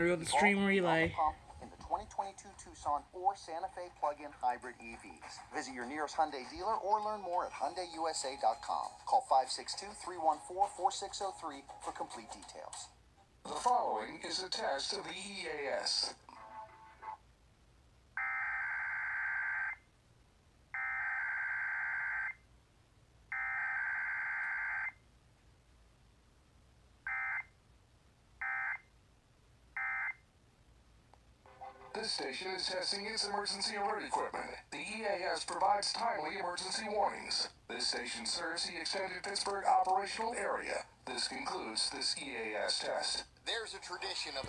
we go to the stream relay. In the 2022 Tucson or Santa Fe plug-in hybrid EVs. Visit your nearest Hyundai dealer or learn more at HyundaiUSA.com. Call 562-314-4603 for complete details. The following is a test of the EAS. This station is testing its emergency alert equipment. The EAS provides timely emergency warnings. This station serves the extended Pittsburgh operational area. This concludes this EAS test. There's a tradition of